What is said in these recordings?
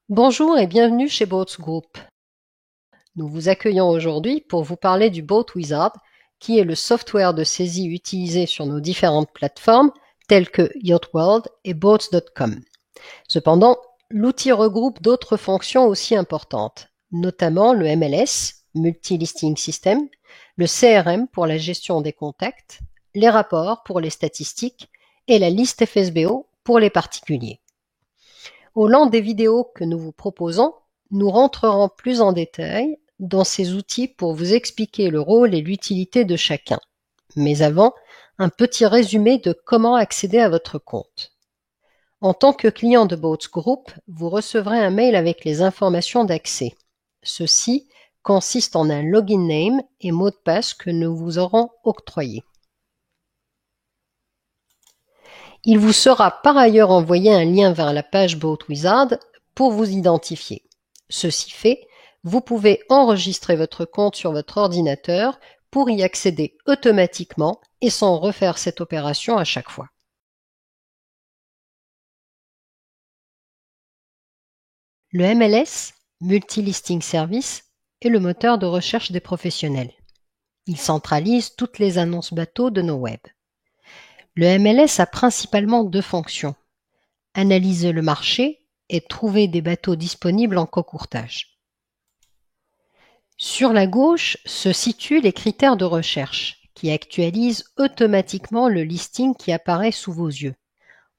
Bonjour et bienvenue chez Boats Group. Nous vous accueillons aujourd'hui pour vous parler du Boat Wizard, qui est le software de saisie utilisé sur nos différentes plateformes telles que Yacht World et Boats.com. Cependant, l'outil regroupe d'autres fonctions aussi importantes, notamment le MLS, Multi-Listing System, le CRM pour la gestion des contacts, les rapports pour les statistiques et la liste FSBO pour les particuliers. Au long des vidéos que nous vous proposons, nous rentrerons plus en détail dans ces outils pour vous expliquer le rôle et l'utilité de chacun. Mais avant, un petit résumé de comment accéder à votre compte. En tant que client de Boats Group, vous recevrez un mail avec les informations d'accès. Ceci consiste en un login name et mot de passe que nous vous aurons octroyé. Il vous sera par ailleurs envoyé un lien vers la page Boat Wizard pour vous identifier. Ceci fait, vous pouvez enregistrer votre compte sur votre ordinateur pour y accéder automatiquement et sans refaire cette opération à chaque fois. Le MLS, Multi-Listing Service, est le moteur de recherche des professionnels. Il centralise toutes les annonces bateaux de nos web. Le MLS a principalement deux fonctions: analyser le marché et trouver des bateaux disponibles en cocourtage. Sur la gauche se situent les critères de recherche qui actualisent automatiquement le listing qui apparaît sous vos yeux.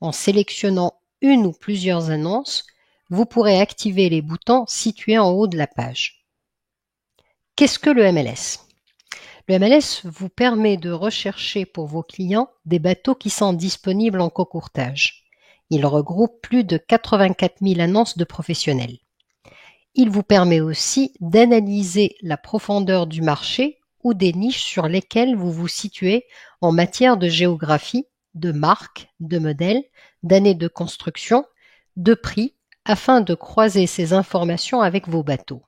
En sélectionnant une ou plusieurs annonces, vous pourrez activer les boutons situés en haut de la page. Qu'est-ce que le MLS? Le MLS vous permet de rechercher pour vos clients des bateaux qui sont disponibles en cocourtage. Il regroupe plus de 84 000 annonces de professionnels. Il vous permet aussi d'analyser la profondeur du marché ou des niches sur lesquelles vous vous situez en matière de géographie, de marque, de modèle, d'année de construction, de prix, afin de croiser ces informations avec vos bateaux.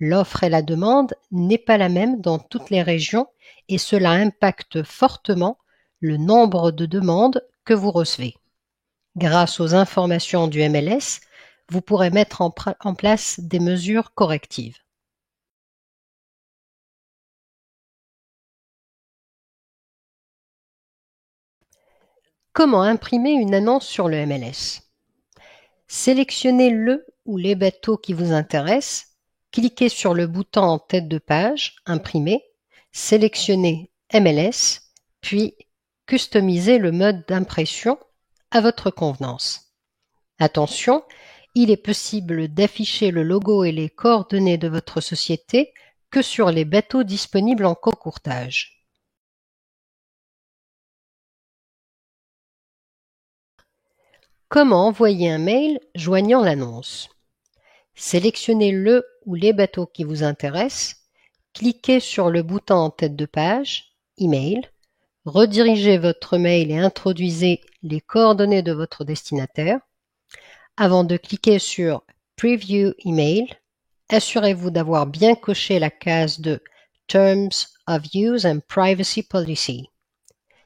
L'offre et la demande n'est pas la même dans toutes les régions et cela impacte fortement le nombre de demandes que vous recevez. Grâce aux informations du MLS, vous pourrez mettre en place des mesures correctives. Comment imprimer une annonce sur le MLS? Sélectionnez le ou les bateaux qui vous intéressent, cliquez sur le bouton en tête de page, imprimer, sélectionnez MLS, puis customisez le mode d'impression à votre convenance. Attention, il est possible d'afficher le logo et les coordonnées de votre société que sur les bateaux disponibles en cocourtage. Comment envoyer un mail joignant l'annonce? Sélectionnez le ou les bateaux qui vous intéressent, cliquez sur le bouton en tête de page, Email, redirigez votre mail et introduisez les coordonnées de votre destinataire. Avant de cliquer sur Preview Email, assurez-vous d'avoir bien coché la case de Terms of Use and Privacy Policy.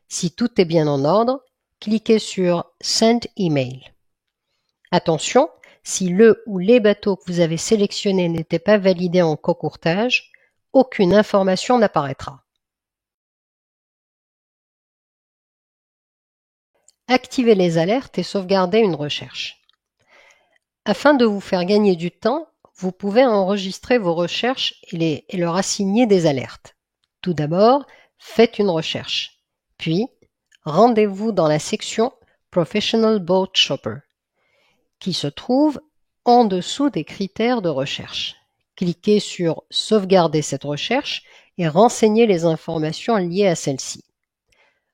Si tout est bien en ordre, cliquez sur Send Email. Attention, si le ou les bateaux que vous avez sélectionnés n'étaient pas validés en cocourtage, aucune information n'apparaîtra. Activez les alertes et sauvegardez une recherche. Afin de vous faire gagner du temps, vous pouvez enregistrer vos recherches et leur assigner des alertes. Tout d'abord, faites une recherche. Puis, rendez-vous dans la section Professional Boat Shopper, qui se trouve en dessous des critères de recherche. Cliquez sur Sauvegarder cette recherche et renseignez les informations liées à celle-ci.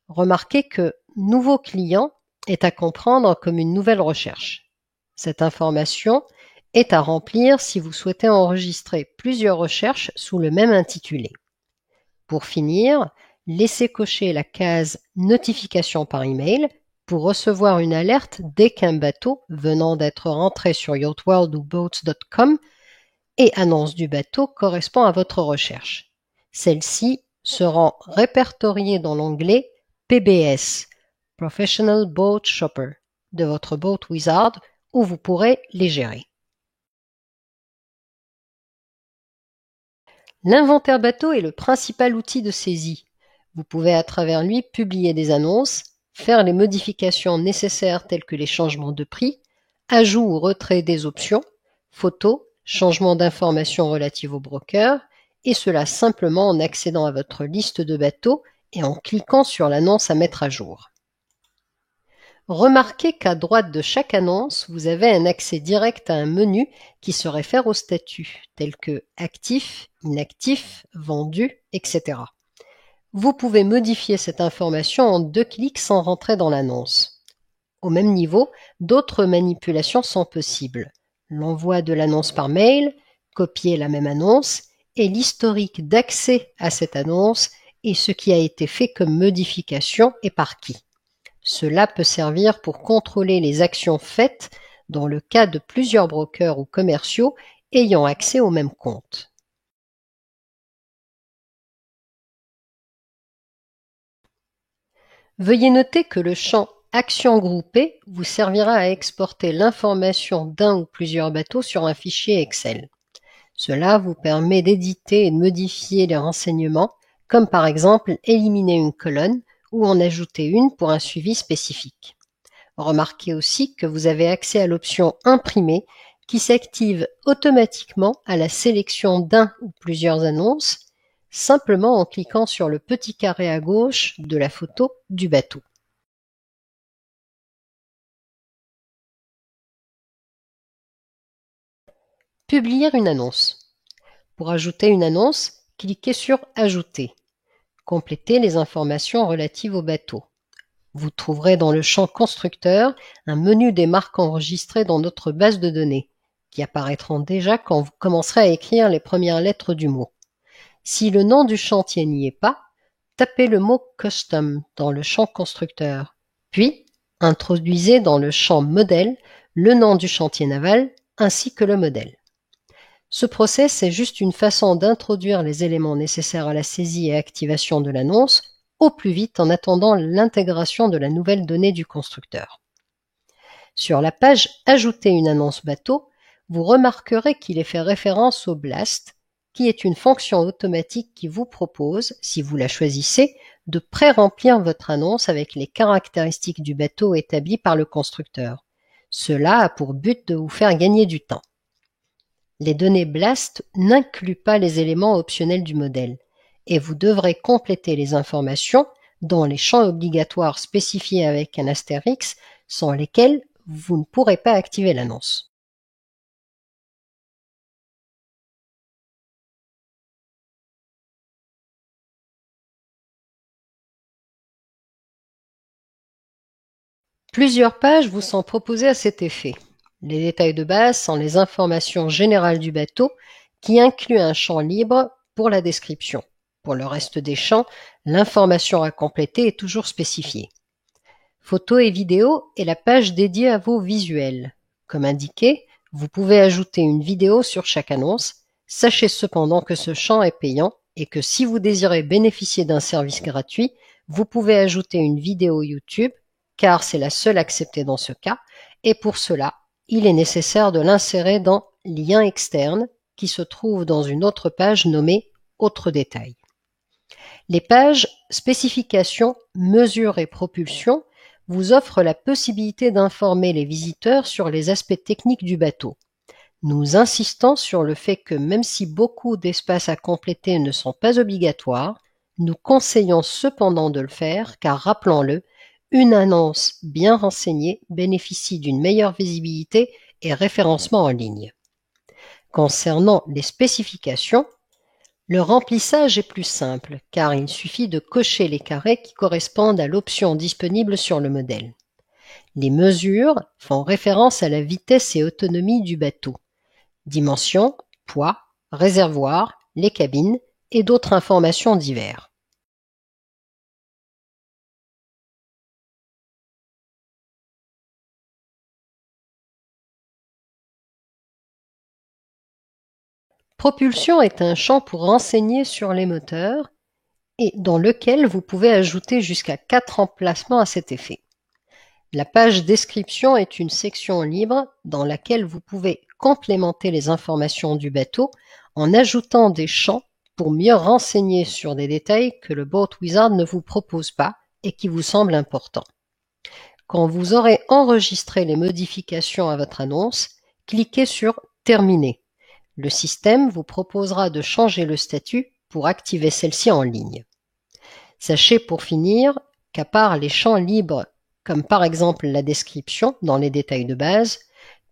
Remarquez que Nouveau client est à comprendre comme une nouvelle recherche. Cette information est à remplir si vous souhaitez enregistrer plusieurs recherches sous le même intitulé. Pour finir, laissez cocher la case Notification par email pour recevoir une alerte dès qu'un bateau venant d'être rentré sur Yacht World ou Boats.com et annonce du bateau correspond à votre recherche. Celles-ci seront répertoriées dans l'onglet PBS, Professional Boat Shopper, de votre Boat Wizard où vous pourrez les gérer. L'inventaire bateau est le principal outil de saisie. Vous pouvez à travers lui publier des annonces, faire les modifications nécessaires telles que les changements de prix, ajout ou retrait des options, photos, changement d'informations relatives au broker, et cela simplement en accédant à votre liste de bateaux et en cliquant sur l'annonce à mettre à jour. Remarquez qu'à droite de chaque annonce, vous avez un accès direct à un menu qui se réfère aux statuts, tels que actif, inactif, vendu, etc. Vous pouvez modifier cette information en 2 clics sans rentrer dans l'annonce. Au même niveau, d'autres manipulations sont possibles. L'envoi de l'annonce par mail, copier la même annonce, et l'historique d'accès à cette annonce et ce qui a été fait comme modification et par qui. Cela peut servir pour contrôler les actions faites dans le cas de plusieurs brokers ou commerciaux ayant accès au même compte. Veuillez noter que le champ Actions groupées vous servira à exporter l'information d'un ou plusieurs bateaux sur un fichier Excel. Cela vous permet d'éditer et de modifier les renseignements, comme par exemple éliminer une colonne ou en ajouter une pour un suivi spécifique. Remarquez aussi que vous avez accès à l'option Imprimer qui s'active automatiquement à la sélection d'un ou plusieurs annonces, simplement en cliquant sur le petit carré à gauche de la photo du bateau. Publier une annonce. Pour ajouter une annonce, cliquez sur Ajouter. Complétez les informations relatives au bateau. Vous trouverez dans le champ Constructeur un menu des marques enregistrées dans notre base de données, qui apparaîtront déjà quand vous commencerez à écrire les premières lettres du mot. Si le nom du chantier n'y est pas, tapez le mot Custom dans le champ Constructeur, puis introduisez dans le champ Modèle le nom du chantier naval ainsi que le modèle. Ce process est juste une façon d'introduire les éléments nécessaires à la saisie et activation de l'annonce au plus vite en attendant l'intégration de la nouvelle donnée du constructeur. Sur la page Ajouter une annonce bateau, vous remarquerez qu'il est fait référence au BLAST, qui est une fonction automatique qui vous propose, si vous la choisissez, de pré-remplir votre annonce avec les caractéristiques du bateau établies par le constructeur. Cela a pour but de vous faire gagner du temps. Les données BLAST n'incluent pas les éléments optionnels du modèle et vous devrez compléter les informations dans les champs obligatoires spécifiés avec un astérisque sans lesquels vous ne pourrez pas activer l'annonce. Plusieurs pages vous sont proposées à cet effet. Les détails de base sont les informations générales du bateau qui incluent un champ libre pour la description. Pour le reste des champs, l'information à compléter est toujours spécifiée. Photos et vidéos est la page dédiée à vos visuels. Comme indiqué, vous pouvez ajouter une vidéo sur chaque annonce. Sachez cependant que ce champ est payant et que si vous désirez bénéficier d'un service gratuit, vous pouvez ajouter une vidéo YouTube car c'est la seule acceptée dans ce cas et pour cela, il est nécessaire de l'insérer dans Lien externe qui se trouve dans une autre page nommée Autres détails. Les pages Spécifications, mesures et propulsion vous offrent la possibilité d'informer les visiteurs sur les aspects techniques du bateau. Nous insistons sur le fait que même si beaucoup d'espaces à compléter ne sont pas obligatoires, nous conseillons cependant de le faire car, rappelons-le, une annonce bien renseignée bénéficie d'une meilleure visibilité et référencement en ligne. Concernant les spécifications, le remplissage est plus simple car il suffit de cocher les carrés qui correspondent à l'option disponible sur le modèle. Les mesures font référence à la vitesse et autonomie du bateau. Dimensions, poids, réservoir, les cabines et d'autres informations diverses. Propulsion est un champ pour renseigner sur les moteurs et dans lequel vous pouvez ajouter jusqu'à 4 emplacements à cet effet. La page Description est une section libre dans laquelle vous pouvez complémenter les informations du bateau en ajoutant des champs pour mieux renseigner sur des détails que le Boat Wizard ne vous propose pas et qui vous semblent importants. Quand vous aurez enregistré les modifications à votre annonce, cliquez sur « Terminer ». Le système vous proposera de changer le statut pour activer celle-ci en ligne. Sachez pour finir qu'à part les champs libres, comme par exemple la description dans les détails de base,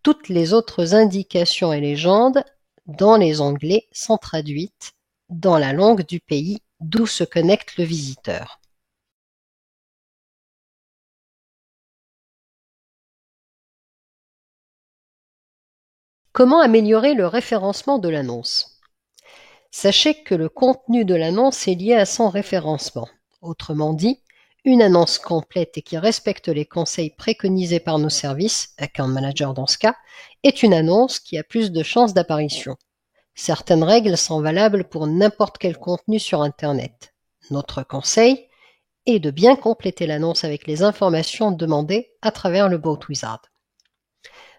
toutes les autres indications et légendes dans les onglets sont traduites dans la langue du pays d'où se connecte le visiteur. Comment améliorer le référencement de l'annonce? Sachez que le contenu de l'annonce est lié à son référencement. Autrement dit, une annonce complète et qui respecte les conseils préconisés par nos services, Account Manager dans ce cas, est une annonce qui a plus de chances d'apparition. Certaines règles sont valables pour n'importe quel contenu sur Internet. Notre conseil est de bien compléter l'annonce avec les informations demandées à travers le Boat Wizard.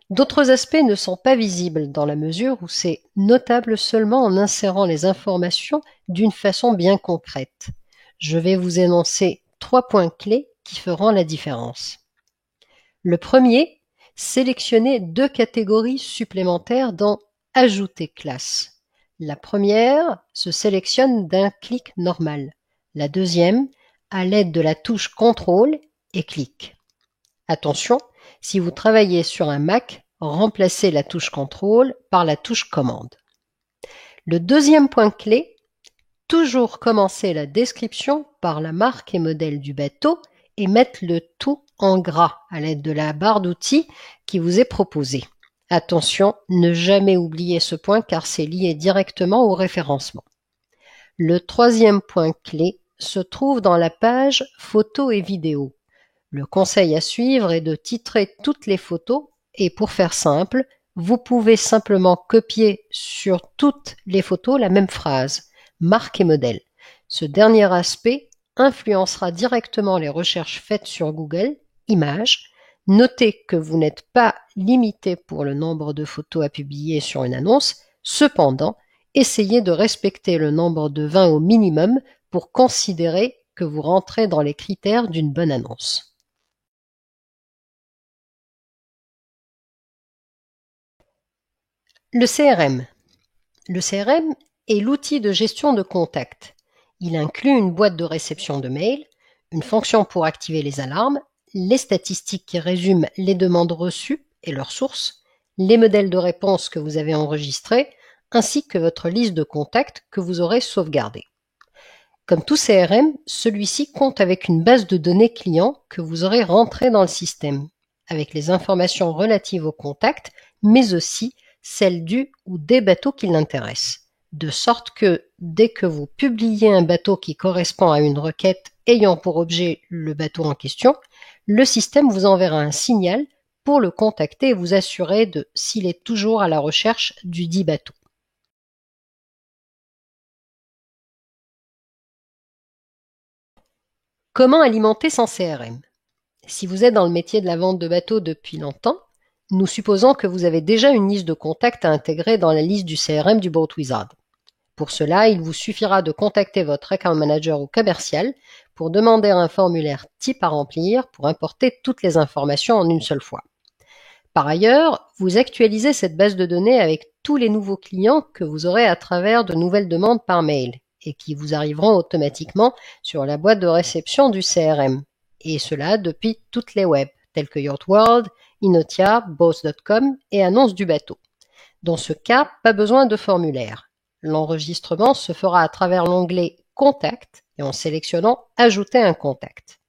D'autres aspects ne sont pas visibles dans la mesure où c'est notable seulement en insérant les informations d'une façon bien concrète. Je vais vous énoncer 3 points clés qui feront la différence. Le premier, sélectionnez 2 catégories supplémentaires dans « Ajouter classe ». La première se sélectionne d'un clic normal. La deuxième, à l'aide de la touche « Contrôle » et clic. Attention, si vous travaillez sur un Mac, remplacez la touche contrôle par la touche commande. Le deuxième point clé, toujours commencer la description par la marque et modèle du bateau et mettre le tout en gras à l'aide de la barre d'outils qui vous est proposée. Attention, ne jamais oublier ce point car c'est lié directement au référencement. Le troisième point clé se trouve dans la page photos et vidéos. Le conseil à suivre est de titrer toutes les photos et pour faire simple, vous pouvez simplement copier sur toutes les photos la même phrase, marque et modèle. Ce dernier aspect influencera directement les recherches faites sur Google Images. Notez que vous n'êtes pas limité pour le nombre de photos à publier sur une annonce. Cependant, essayez de respecter le nombre de 20 au minimum pour considérer que vous rentrez dans les critères d'une bonne annonce. Le CRM. Le CRM est l'outil de gestion de contacts. Il inclut une boîte de réception de mails, une fonction pour activer les alarmes, les statistiques qui résument les demandes reçues et leurs sources, les modèles de réponse que vous avez enregistrés, ainsi que votre liste de contacts que vous aurez sauvegardée. Comme tout CRM, celui-ci compte avec une base de données clients que vous aurez rentrée dans le système, avec les informations relatives aux contacts, mais aussi celles du ou des bateaux qui l'intéressent. De sorte que, dès que vous publiez un bateau qui correspond à une requête ayant pour objet le bateau en question, le système vous enverra un signal pour le contacter et vous assurer de s'il est toujours à la recherche du dit bateau. Comment alimenter son CRM? Si vous êtes dans le métier de la vente de bateaux depuis longtemps, nous supposons que vous avez déjà une liste de contacts à intégrer dans la liste du CRM du Boat Wizard. Pour cela, il vous suffira de contacter votre account manager ou commercial pour demander un formulaire type à remplir pour importer toutes les informations en une seule fois. Par ailleurs, vous actualisez cette base de données avec tous les nouveaux clients que vous aurez à travers de nouvelles demandes par mail et qui vous arriveront automatiquement sur la boîte de réception du CRM. Et cela depuis toutes les webs, telles que Yacht World, Inotia, Boats.com et Annonce du bateau. Dans ce cas, pas besoin de formulaire. L'enregistrement se fera à travers l'onglet Contact et en sélectionnant Ajouter un contact.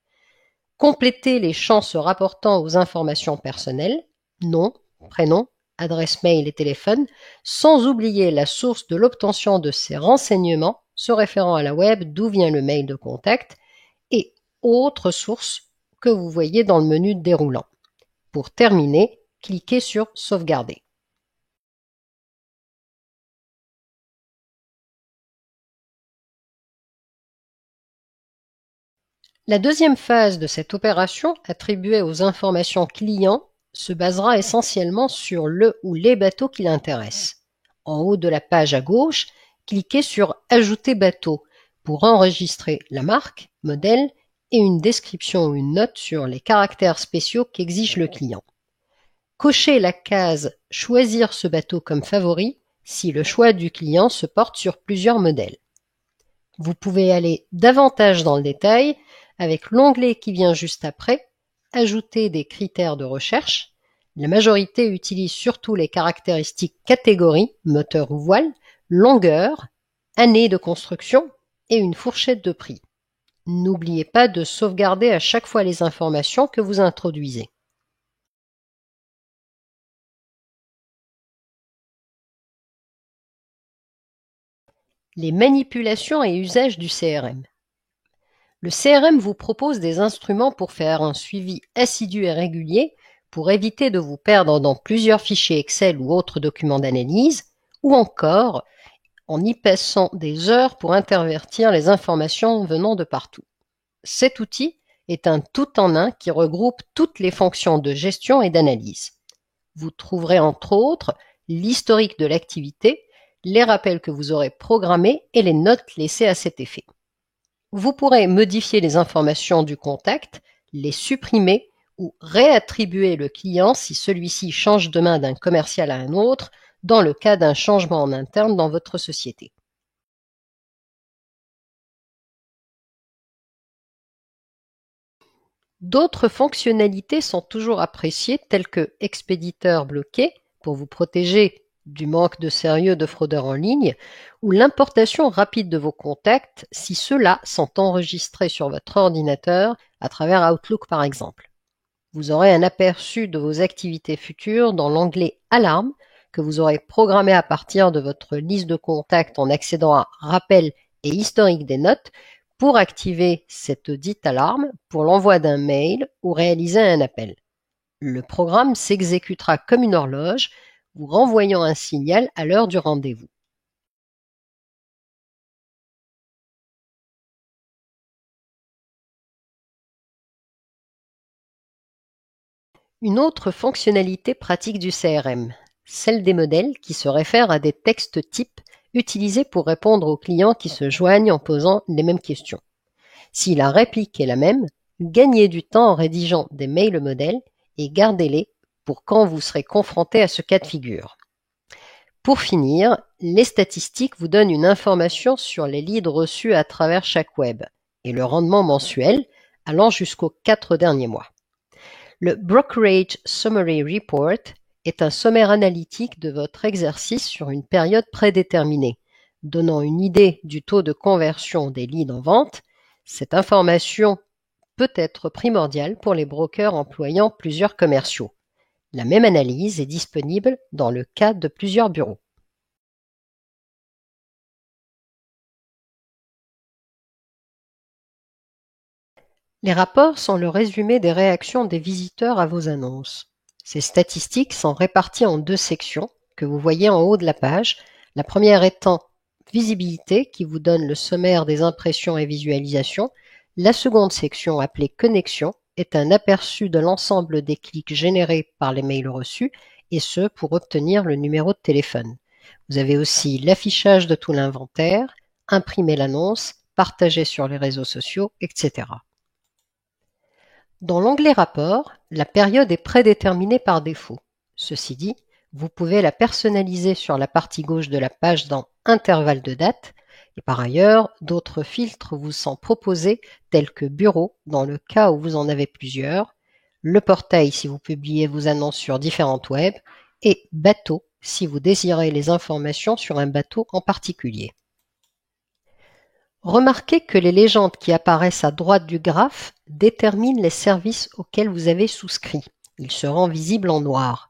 Complétez les champs se rapportant aux informations personnelles, nom, prénom, adresse mail et téléphone, sans oublier la source de l'obtention de ces renseignements se référant à la web d'où vient le mail de contact et autres sources que vous voyez dans le menu déroulant. Pour terminer, cliquez sur Sauvegarder. La deuxième phase de cette opération, attribuée aux informations clients, se basera essentiellement sur le ou les bateaux qui l'intéressent. En haut de la page à gauche, cliquez sur Ajouter bateau pour enregistrer la marque, modèle et une description ou une note sur les caractères spéciaux qu'exige le client. Cochez la case Choisir ce bateau comme favori si le choix du client se porte sur plusieurs modèles. Vous pouvez aller davantage dans le détail avec l'onglet qui vient juste après, Ajouter des critères de recherche. La majorité utilise surtout les caractéristiques catégorie, moteur ou voile, longueur, année de construction et une fourchette de prix. N'oubliez pas de sauvegarder à chaque fois les informations que vous introduisez. Les manipulations et usages du CRM. Le CRM vous propose des instruments pour faire un suivi assidu et régulier, pour éviter de vous perdre dans plusieurs fichiers Excel ou autres documents d'analyse, ou encore en y passant des heures pour intervertir les informations venant de partout. Cet outil est un tout-en-un qui regroupe toutes les fonctions de gestion et d'analyse. Vous trouverez entre autres l'historique de l'activité, les rappels que vous aurez programmés et les notes laissées à cet effet. Vous pourrez modifier les informations du contact, les supprimer ou réattribuer le client si celui-ci change de main d'un commercial à un autre dans le cas d'un changement en interne dans votre société. D'autres fonctionnalités sont toujours appréciées telles que expéditeur bloqué pour vous protéger du manque de sérieux de fraudeurs en ligne ou l'importation rapide de vos contacts si ceux-là sont enregistrés sur votre ordinateur à travers Outlook par exemple. Vous aurez un aperçu de vos activités futures dans l'onglet Alarme que vous aurez programmé à partir de votre liste de contacts en accédant à Rappel et historique des notes pour activer cette dite alarme pour l'envoi d'un mail ou réaliser un appel. Le programme s'exécutera comme une horloge, vous renvoyant un signal à l'heure du rendez-vous. Une autre fonctionnalité pratique du CRM, celle des modèles qui se réfèrent à des textes types utilisés pour répondre aux clients qui se joignent en posant les mêmes questions. Si la réplique est la même, gagnez du temps en rédigeant des mails modèles et gardez-les pour quand vous serez confronté à ce cas de figure. Pour finir, les statistiques vous donnent une information sur les leads reçus à travers chaque web et le rendement mensuel allant jusqu'aux 4 derniers mois. Le Brokerage Summary Report est un sommaire analytique de votre exercice sur une période prédéterminée, donnant une idée du taux de conversion des leads en vente. Cette information peut être primordiale pour les brokers employant plusieurs commerciaux. La même analyse est disponible dans le cas de plusieurs bureaux. Les rapports sont le résumé des réactions des visiteurs à vos annonces. Ces statistiques sont réparties en 2 sections que vous voyez en haut de la page. La première étant Visibilité qui vous donne le sommaire des impressions et visualisations. La seconde section appelée Connexion est un aperçu de l'ensemble des clics générés par les mails reçus et ce pour obtenir le numéro de téléphone. Vous avez aussi l'affichage de tout l'inventaire, imprimer l'annonce, partager sur les réseaux sociaux, etc. Dans l'onglet Rapport, la période est prédéterminée par défaut. Ceci dit, vous pouvez la personnaliser sur la partie gauche de la page dans Intervalle de date et par ailleurs, d'autres filtres vous sont proposés tels que Bureau dans le cas où vous en avez plusieurs, le portail si vous publiez vos annonces sur différentes webs et Bateau si vous désirez les informations sur un bateau en particulier. Remarquez que les légendes qui apparaissent à droite du graphe déterminent les services auxquels vous avez souscrit. Ils seront visibles en noir.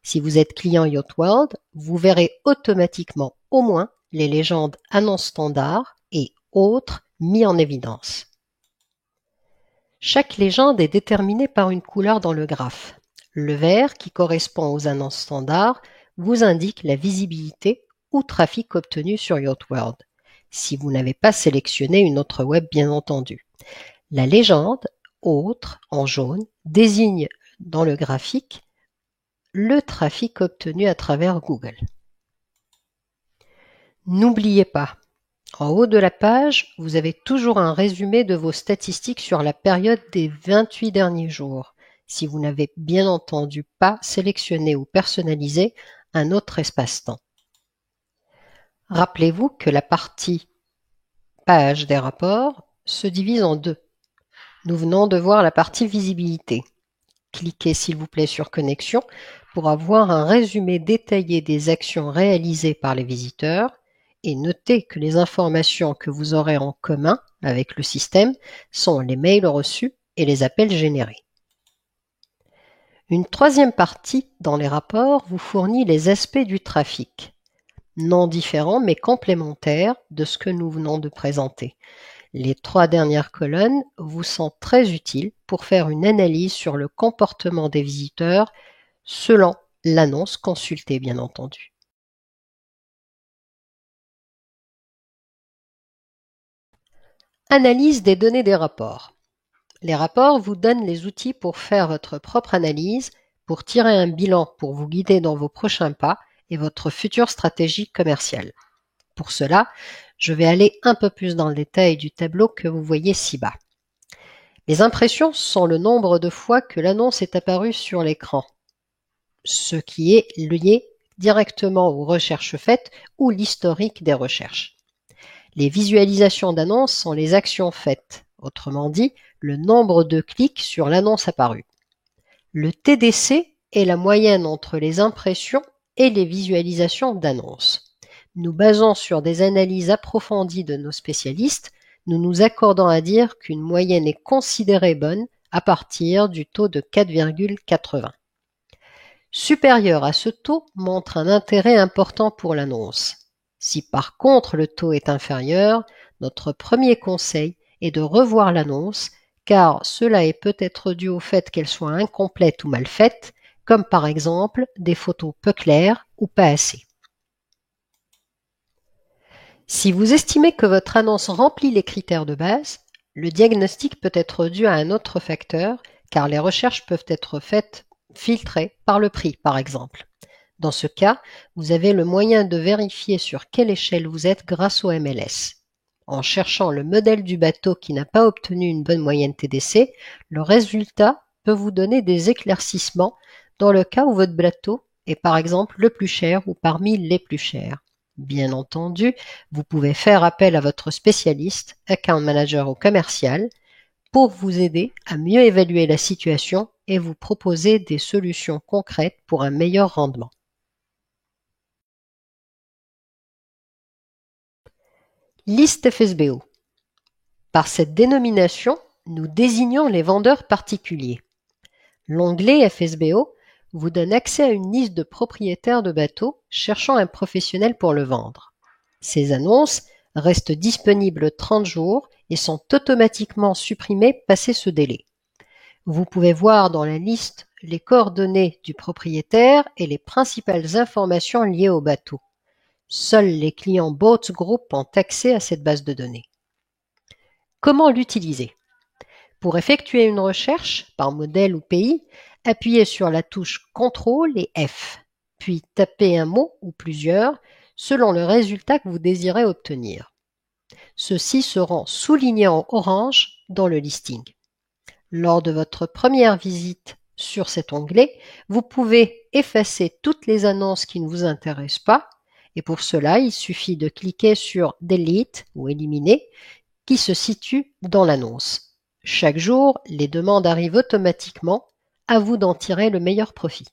Si vous êtes client Yacht World, vous verrez automatiquement au moins les légendes annonces standard et autres mis en évidence. Chaque légende est déterminée par une couleur dans le graphe. Le vert, qui correspond aux annonces standards, vous indique la visibilité ou trafic obtenu sur Yacht World, si vous n'avez pas sélectionné une autre web bien entendu. La légende, autre, en jaune, désigne dans le graphique le trafic obtenu à travers Google. N'oubliez pas, en haut de la page, vous avez toujours un résumé de vos statistiques sur la période des 28 derniers jours, si vous n'avez bien entendu pas sélectionné ou personnalisé un autre espace-temps. Rappelez-vous que la partie page des rapports se divise en deux. Nous venons de voir la partie visibilité. Cliquez s'il vous plaît sur Connexion pour avoir un résumé détaillé des actions réalisées par les visiteurs et notez que les informations que vous aurez en commun avec le système sont les mails reçus et les appels générés. Une troisième partie dans les rapports vous fournit les aspects du trafic, non différents mais complémentaires de ce que nous venons de présenter. Les 3 dernières colonnes vous sont très utiles pour faire une analyse sur le comportement des visiteurs selon l'annonce consultée, bien entendu. Analyse des données des rapports. Les rapports vous donnent les outils pour faire votre propre analyse, pour tirer un bilan pour vous guider dans vos prochains pas et votre future stratégie commerciale. Pour cela, je vais aller un peu plus dans le détail du tableau que vous voyez ci-bas. Les impressions sont le nombre de fois que l'annonce est apparue sur l'écran, ce qui est lié directement aux recherches faites ou l'historique des recherches. Les visualisations d'annonces sont les actions faites, autrement dit, le nombre de clics sur l'annonce apparue. Le TDC est la moyenne entre les impressions et les visualisations d'annonces. Nous basons sur des analyses approfondies de nos spécialistes, nous nous accordons à dire qu'une moyenne est considérée bonne à partir du taux de 4,80. Supérieur à ce taux montre un intérêt important pour l'annonce. Si par contre le taux est inférieur, notre premier conseil est de revoir l'annonce car cela est peut-être dû au fait qu'elle soit incomplète ou mal faite, comme par exemple des photos peu claires ou pas assez. Si vous estimez que votre annonce remplit les critères de base, le diagnostic peut être dû à un autre facteur car les recherches peuvent être filtrées par le prix par exemple. Dans ce cas, vous avez le moyen de vérifier sur quelle échelle vous êtes grâce au MLS. En cherchant le modèle du bateau qui n'a pas obtenu une bonne moyenne TDC, le résultat peut vous donner des éclaircissements dans le cas où votre bateau est par exemple le plus cher ou parmi les plus chers. Bien entendu, vous pouvez faire appel à votre spécialiste, account manager ou commercial, pour vous aider à mieux évaluer la situation et vous proposer des solutions concrètes pour un meilleur rendement. Liste FSBO. Par cette dénomination, nous désignons les vendeurs particuliers. L'onglet FSBO vous donne accès à une liste de propriétaires de bateaux cherchant un professionnel pour le vendre. Ces annonces restent disponibles 30 jours et sont automatiquement supprimées passé ce délai. Vous pouvez voir dans la liste les coordonnées du propriétaire et les principales informations liées au bateau. Seuls les clients Boats Group ont accès à cette base de données. Comment l'utiliser? Pour effectuer une recherche par modèle ou pays, appuyez sur la touche CTRL et F, puis tapez un mot ou plusieurs selon le résultat que vous désirez obtenir. Ceux-ci seront soulignés en orange dans le listing. Lors de votre première visite sur cet onglet, vous pouvez effacer toutes les annonces qui ne vous intéressent pas. Et pour cela, il suffit de cliquer sur Delete ou Éliminer qui se situe dans l'annonce. Chaque jour, les demandes arrivent automatiquement, à vous d'en tirer le meilleur profit.